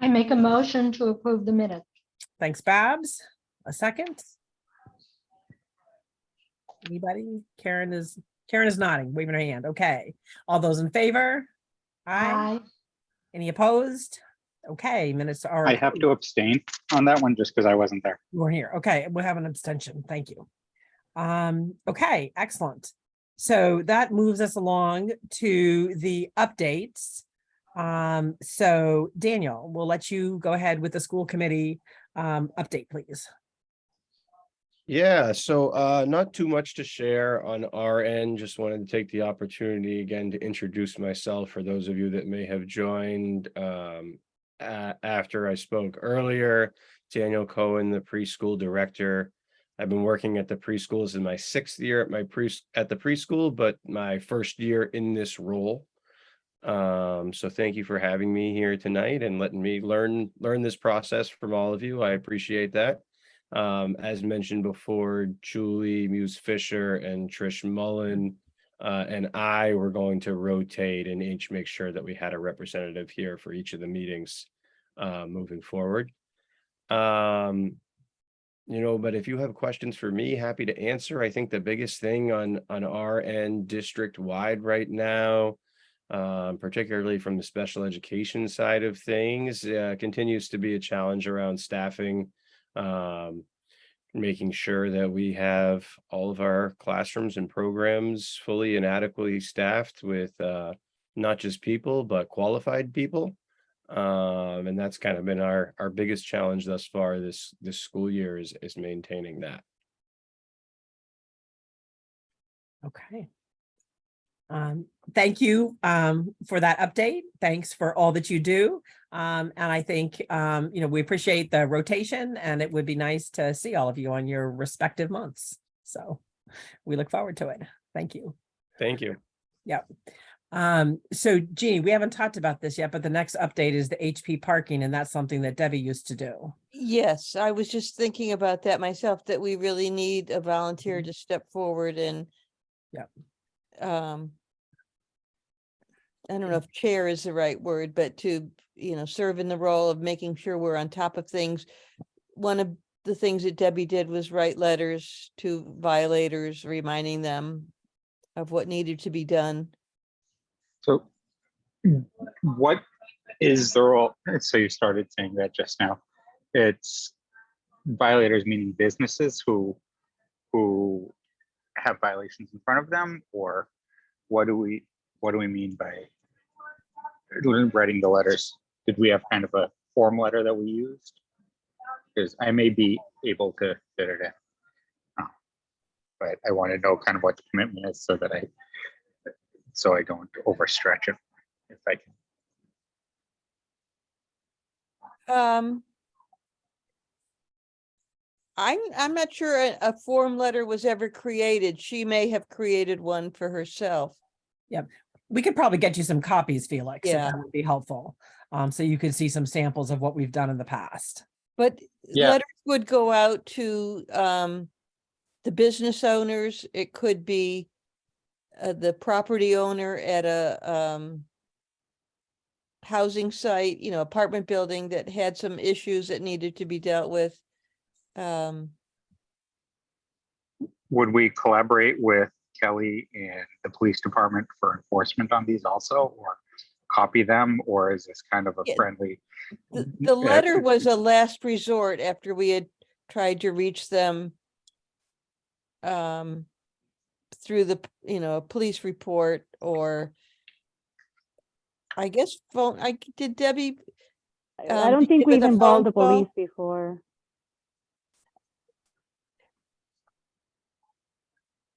I make a motion to approve the minutes. Thanks, Babs. A second? Anybody? Karen is nodding, waving her hand. Okay. All those in favor? Aye. Aye. Any opposed? Okay, minutes are. I have to abstain on that one just because I wasn't there. You weren't here. Okay, we'll have an abstention. Thank you. Okay, excellent. So that moves us along to the updates. So Daniel, we'll let you go ahead with the school committee update, please. Yeah, so not too much to share on our end. Just wanted to take the opportunity again to introduce myself for those of you that may have joined after I spoke earlier. Daniel Cohen, the preschool director. I've been working at the preschools in my 6th year at the preschool, but my 1st year in this role. So thank you for having me here tonight and letting me learn this process from all of you. I appreciate that. As mentioned before, Julie Muse Fisher and Trish Mullen and I were going to rotate and each make sure that we had a representative here for each of the meetings moving forward. You know, but if you have questions for me, happy to answer. I think the biggest thing on our end district wide right now, particularly from the special education side of things, continues to be a challenge around staffing, making sure that we have all of our classrooms and programs fully and adequately staffed with not just people, but qualified people. And that's kind of been our biggest challenge thus far this school year is maintaining that. Okay. Thank you for that update. Thanks for all that you do. And I think, you know, we appreciate the rotation and it would be nice to see all of you on your respective months. So we look forward to it. Thank you. Thank you. Yep. So Jeannie, we haven't talked about this yet, but the next update is the HP parking, and that's something that Debbie used to do. Yes, I was just thinking about that myself, that we really need a volunteer to step forward and Yep. I don't know if chair is the right word, but to, you know, serve in the role of making sure we're on top of things. One of the things that Debbie did was write letters to violators, reminding them of what needed to be done. So what is the role? So you started saying that just now. It's violators, meaning businesses who have violations in front of them, or what do we mean by writing the letters? Did we have kind of a form letter that we used? Because I may be able to fit it in, but I want to know kind of what the commitment is so that I don't overstretch it if I can. I'm not sure a form letter was ever created. She may have created one for herself. We could probably get you some copies, Felix, if Yeah. that would be helpful. So you could see some samples of what we've done in the past. But Yeah. letters would go out to the business owners. It could be the property owner at a housing site, apartment building that had some issues that needed to be dealt with. Would we collaborate with Kelly and the police department for enforcement on these also, or copy them, or is this kind of a Yeah, friendly? The letter was a last resort after we had tried to reach them through the, police report, or I guess phone. Did Debbie? I don't think give it we've a phone involved the call? police before.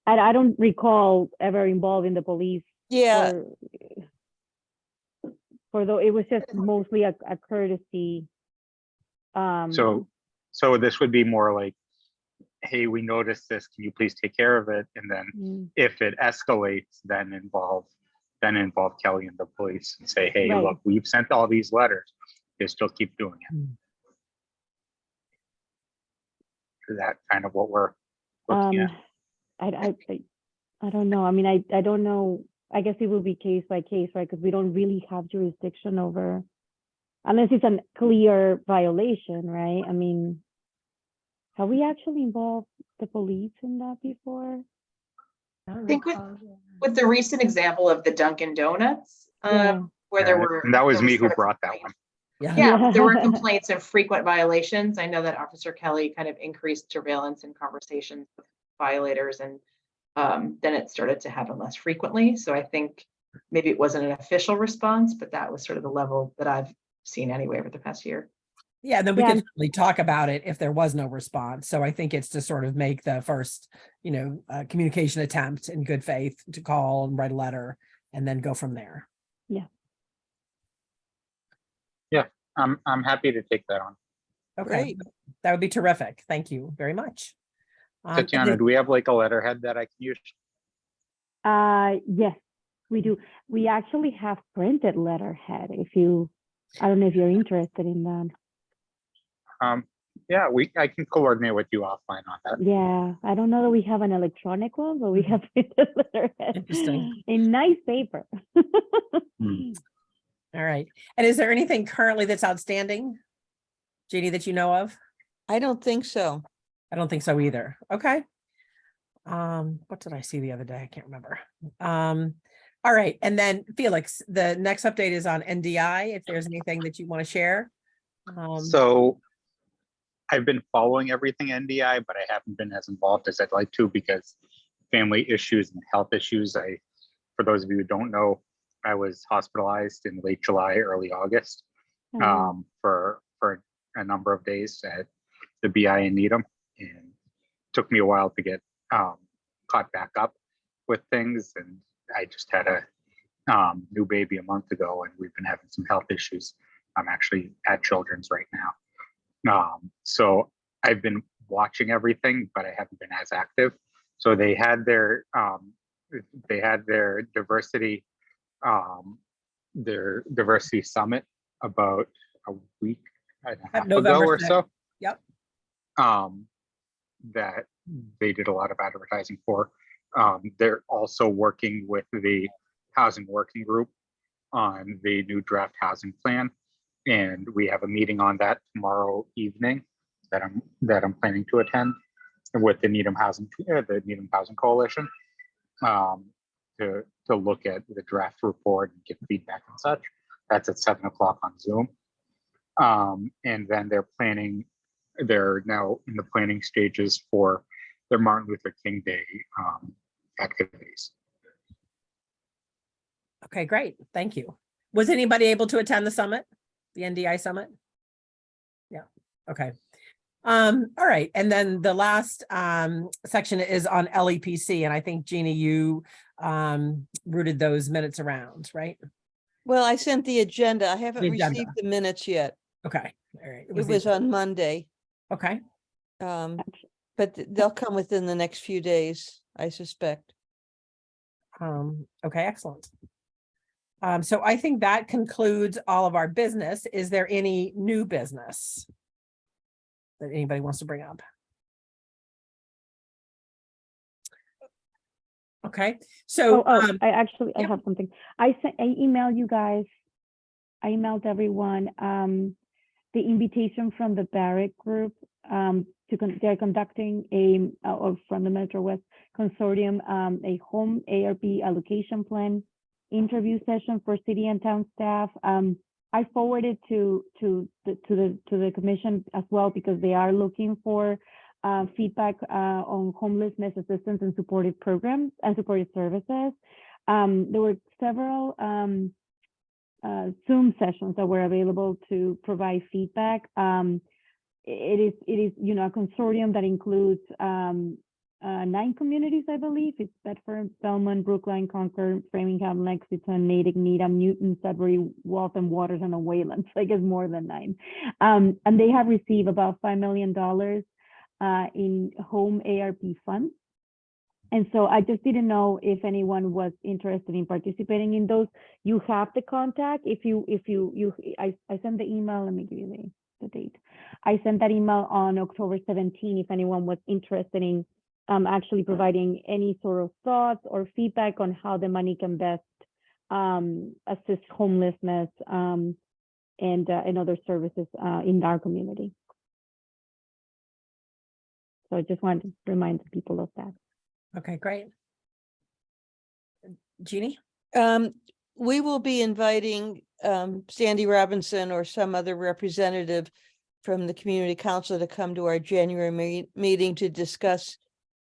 I don't recall ever involving the police Yeah, for though it was just mostly a courtesy. So this would be more like, hey, we noticed this, can you please take care of it? And then if it escalates, then involve Kelly and the police and say, hey, Right. look, we've sent all these letters, they still keep doing it. Is that kind of what we're looking at? I don't know. I mean, I don't know. I guess it will be case by case, right? Because we don't really have jurisdiction over, unless it's a clear violation, right? I mean, have we actually involved the police in that before? I think with the recent example of the Dunkin' Donuts, Yeah. where there were. And that was there me who sort of brought that complaints. one. Yeah, there were complaints of frequent violations. I know that Officer Kelly kind of increased surveillance and conversations with violators, and then it started to happen less frequently. So I think maybe it wasn't an official response, but that was sort of the level that I've seen anyway over the past year. Yeah, then we Yeah. could certainly talk about it if there was no response. So I think it's to sort of make the first, communication attempt in good faith to call and write a letter and then go from there. I'm happy to take that on. Okay, Great. that would be terrific. Thank you very much. And Tatiana, then- do we have like a letterhead that I can use? Yes, we do. We actually have printed letterhead. I don't know if you're interested in that. Yeah, I can coordinate with you offline on that. Yeah, I don't know that we have an electronic one, but we have printed letterhead Interesting. in nice paper. All right. And is there anything currently that's outstanding, Jeannie, that you know of? I don't think so. I don't think so either. Okay. What did I see the other day? I can't remember. All right. And then Felix, the next update is on NDI, if there's anything that you want to share. So I've been following everything NDI, but I haven't been as involved as I'd like to because family issues and health issues. For those of you who don't know, I was hospitalized in late July, early August for a number of days at the BI in Needham, and it took me a while to get caught back up with things. And I just had a new baby a month ago, and we've been having some health issues. I'm actually at Children's right now. So I've been watching everything, but I haven't been as active. So they had their diversity summit about a week and a half ago November or 6th. so. Yep. That they did a lot of advertising for. They're also working with the housing working group on the new draft housing plan, and we have a meeting on that tomorrow evening that I'm planning to attend with the Needham Housing Coalition to look at the draft report and give feedback and such. That's at 7 o'clock on Zoom. And then they're now in the planning stages for their Martin Luther King Day activities. Okay, great. Thank you. Was anybody able to attend the summit, the NDI summit? Yeah. Okay. All right. And then the last section is on LEPC. And I think, Jeannie, you routed those minutes around, right? Well, I sent the agenda. I haven't The agenda. received the minutes yet. Okay. All right. It was on Monday. Okay. But they'll come within the next few days, I suspect. Okay, excellent. So I think that concludes all of our business. Is there any new business that anybody wants to bring up? Okay, so I actually, I yeah. have something. I emailed you guys, I emailed everyone, the invitation from the Barrick Group, they're conducting or from the Metro West Consortium, a home ARP allocation plan interview session for city and town staff. I forwarded to the commission as well, because they are looking for feedback on homelessness assistance and supportive programs and supportive services. There were several Zoom sessions that were available to provide feedback. It is a consortium that includes 9 communities, I believe. It's Bedford, Belmont, Brookline, Concord, Framingham, Lexington, Natick, Needham, Newton, Sudbury, Waltham, Waters, and the Waylands. I guess more than 9. And they have received about $5 million in home ARP funds. And so I just didn't know if anyone was interested in participating in those. You have the contact. I sent the email. Let me give you the date. I sent that email on October 17. If anyone was interested in actually providing any sort of thoughts or feedback on how the money can best assist homelessness and other services in our community. So I just wanted to remind people of that. Okay, great. Jeannie? We will be inviting Sandy Robinson or some other representative from the community council to come to our January meeting to discuss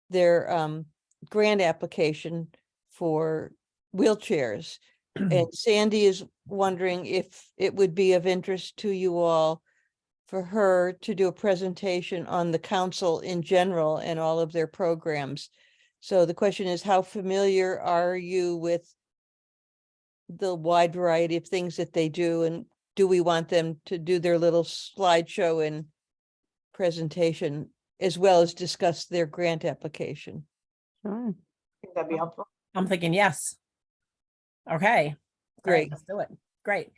their grant application for wheelchairs. And Sandy is wondering if it would be of interest to you all for her to do a presentation on the council in general and all of their programs. So the question is, how familiar are you with the wide variety of things that they do? And do we want them to do their little slideshow and presentation as well as discuss their grant application? Sure. I think that'd be helpful. I'm thinking yes. Okay, great. Great. Let's do it. Great.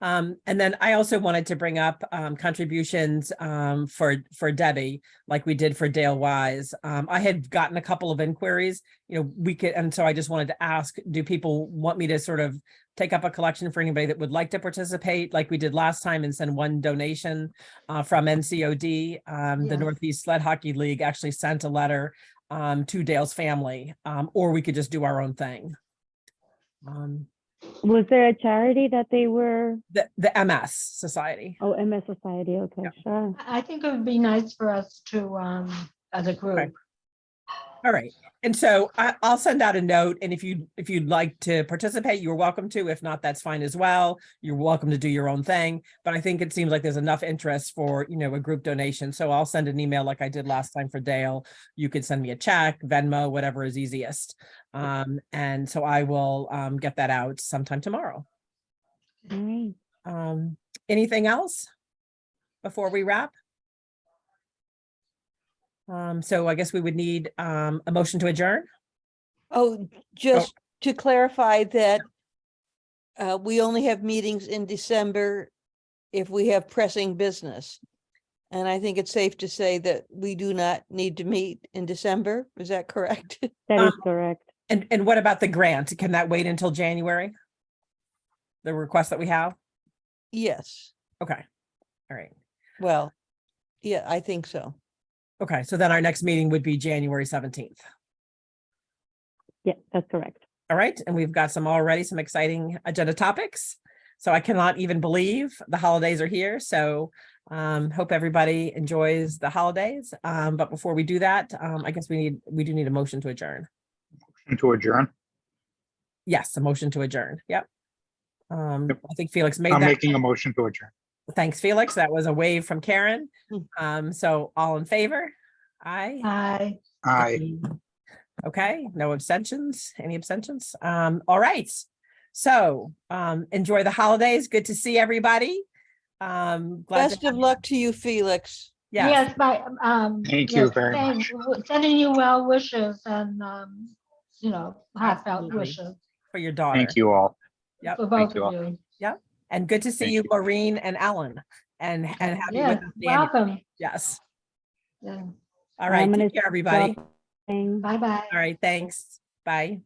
And then I also wanted to bring up contributions for Debbie, like we did for Dale Wise. I had gotten a couple of inquiries, and so I just wanted to ask, do people want me to sort of take up a collection for anybody that would like to participate like we did last time and send one donation from NCOD? The Yes. Northeast Sled Hockey League actually sent a letter to Dale's family, or we could just do our own thing. Was there a charity that they were? The MS Society. Oh, MS Society. Okay, sure. I think it would be nice for us to, as a group. All right. And so I'll send out a note, and if you'd like to participate, you're welcome to. If not, that's fine as well. You're welcome to do your own thing. But I think it seems like there's enough interest for, a group donation. So I'll send an email like I did last time for Dale. You could send me a check, Venmo, whatever is easiest. And so I will get that out sometime tomorrow. All right. Anything else before we wrap? So I guess we would need a motion to adjourn. Oh, just to clarify that we only have meetings in December if we have pressing business. And I think it's safe to say that we do not need to meet in December. Is that correct? That is correct. And what about the grant? Can that wait until January? The request that we have? Yes. Okay. All right. Well, yeah, I think so. Okay. So then our next meeting would be January 17th. Yeah, that's correct. All right. And we've got some exciting agenda topics. So I cannot even believe the holidays are here. So hope everybody enjoys the holidays. But before we do that, I guess we do need a motion to adjourn. Motion to adjourn. Yes, a motion to adjourn. Yep. I think Felix made I'm that. making a motion to adjourn. Thanks, Felix. That was a wave from Karen. So all in favor? Aye. Aye. Aye. Okay, no abstentions. Any abstentions? All right. So enjoy the holidays. Good to see everybody. Glad Best of luck to you, Felix. Yes. Yes, Thank you very much. Sending you well wishes and you know, heartfelt Absolutely. wishes For your daughter. Thank you all. Yep. for Thank both you of all. you. And good to see Thank you, you. Maureen and Ellen, and happy Yeah, with us, Daniel. welcome. Yes. Yeah. All right. I'm gonna Take care, everybody. stop saying- Bye-bye. All right. Thanks. Bye.